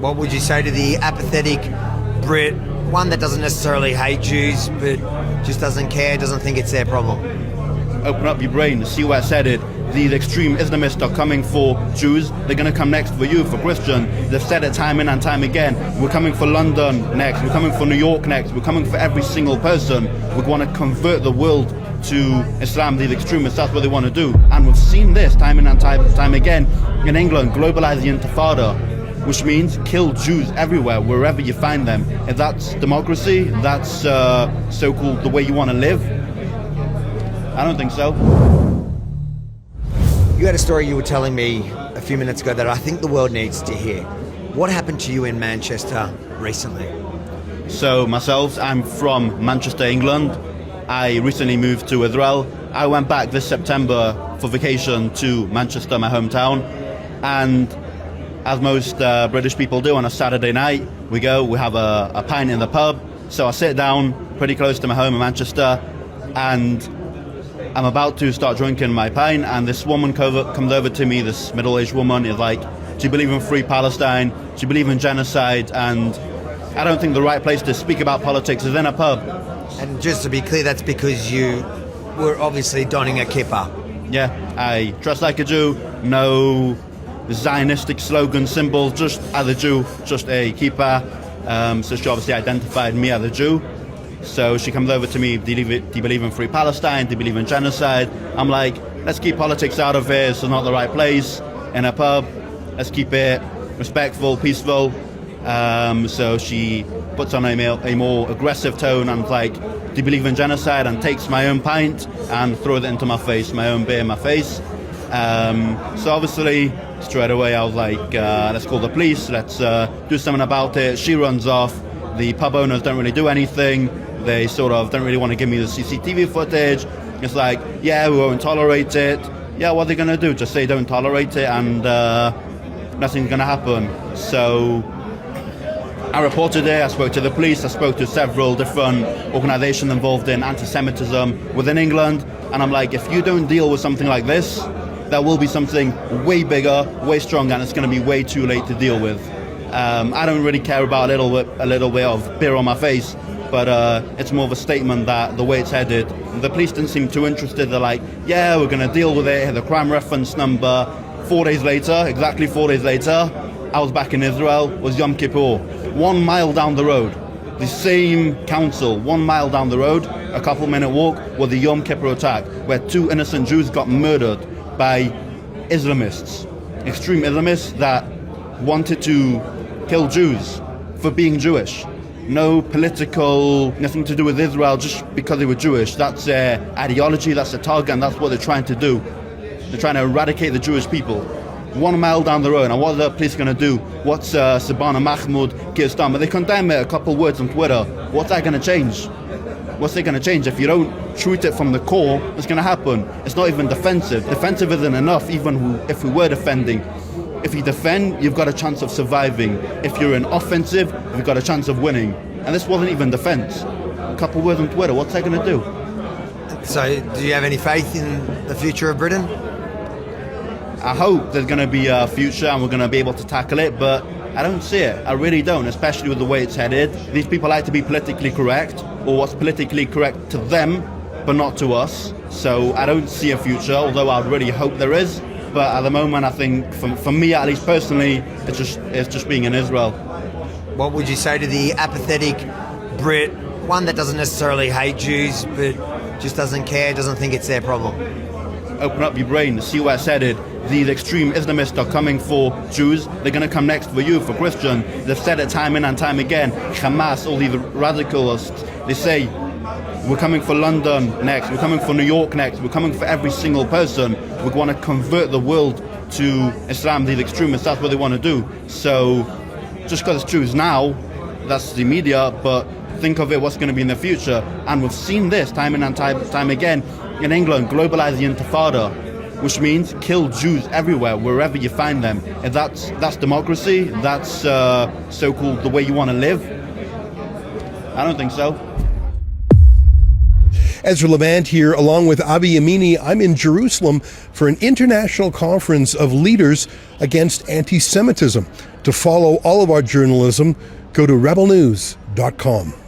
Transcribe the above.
What would you say to the apathetic Brit, one that doesn't necessarily hate Jews, but just doesn't care, doesn't think it's their problem? Open up your brain, see where it's headed. These extreme Islamists are coming for Jews. They're going to come next for you, for Christian. They've said it time in and time again. We're coming for London next. We're coming for New York next. We're coming for every single person. We want to convert the world to Islam. These extremists, that's what they want to do. And we've seen this time in and time again in England. Globalize the Intifada, which means kill Jews everywhere, wherever you find them. If that's democracy, that's so-called the way you want to live, I don't think so. You had a story you were telling me a few minutes ago that I think the world needs to hear. What happened to you in Manchester recently? So myself, I'm from Manchester, England. I recently moved to Israel. I went back this September for vacation to Manchester, my hometown. And as most British people do on a Saturday night, we have a pint in the pub. So I sit down pretty close to my home in Manchester, and I'm about to start drinking my pint, and this woman comes over to me, this middle-aged woman, is like, do you believe in free Palestine? Do you believe in genocide? And I don't think the right place to speak about politics is in a pub. And just to be clear, that's because you were obviously donning a kippah. Yeah, I dress like a Jew, no Zionistic slogan, symbols, just as a Jew, just a kippah. So she obviously identified me as a Jew. So she comes over to me, do you believe in free Palestine? Do you believe in genocide? I'm like, let's keep politics out of here. It's not the right place in a pub. Let's keep it respectful, peaceful. So she puts on a more aggressive tone and like, do you believe in genocide? And takes my own pint and throws it into my face, my own beer in my face. So obviously, straight away I was like, let's call the police, let's do something about it. She runs off. The pub owners don't really do anything. They sort of don't really want to give me the CCTV footage. It's like, yeah, we won't tolerate it. Yeah, what are they going to do? Just say don't tolerate it and nothing's going to happen. So I reported it, I spoke to the police, I spoke to several different organisations involved in anti-Semitism within England, and I'm like, if you don't deal with something like this, there will be something way bigger, way stronger, and it's going to be way too late to deal with. I don't really care about a little bit of beer on my face, but it's more of a statement that the way it's headed. The police didn't seem too interested. They're like, yeah, we're going to deal with it, the crime reference number. 4 days later, exactly 4 days later, I was back in Israel. It was Yom Kippur. 1 mile down the road, the same council, 1 mile down the road, a couple-minute walk, was the Yom Kippur attack, where 2 innocent Jews got murdered by Islamists, extreme Islamists that wanted to kill Jews for being Jewish. No political, nothing to do with Israel, just because they were Jewish. That's their ideology, that's their target, and that's what they're trying to do. They're trying to eradicate the Jewish people. 1 mile down the road, and what are the police going to do? What's Sabana Mahmoud Kir's done? But they condemn it, a couple words on Twitter. What's that going to change? What's it going to change? If you don't treat it from the core, what's going to happen? It's not even defensive. Defensive isn't enough, even if we were defending. If you defend, you've got a chance of surviving. If you're in offensive, you've got a chance of winning. And this wasn't even defense. A couple words on Twitter, what's that going to do? So, do you have any faith in the future of Britain? I hope there's going to be a future and we're going to be able to tackle it, but I don't see it. I really don't, especially with the way it's headed. These people like to be politically correct, or what's politically correct to them, but not to us. So I don't see a future, although I'd really hope there is. But at the moment, I think, for me at least personally, it's just being in Israel. What would you say to the apathetic Brit, one that doesn't necessarily hate Jews, but just doesn't care, doesn't think it's their problem? Open up your brain, see where it's headed. These extreme Islamists are coming for Jews. They're going to come next for you, for Christian. They've said it time in and time again. Hamas, all these radicalists, they say, we're coming for London next, we're coming for New York next, we're coming for every single person. We want to convert the world to Islam, these extremists, that's what they want to do. So, just because it's Jews now, that's the media, but think of it, what's going to be in the future. And we've seen this time and time again in England, globalize the Intifada, which means kill Jews everywhere, wherever you find them. If that's democracy, that's so-called the way you want to live, I don't think so. Ezra Levant here, along with Avi Yamini. I'm in Jerusalem for an international conference of leaders against anti-Semitism. To follow all of our journalism, go to rebelnews.com.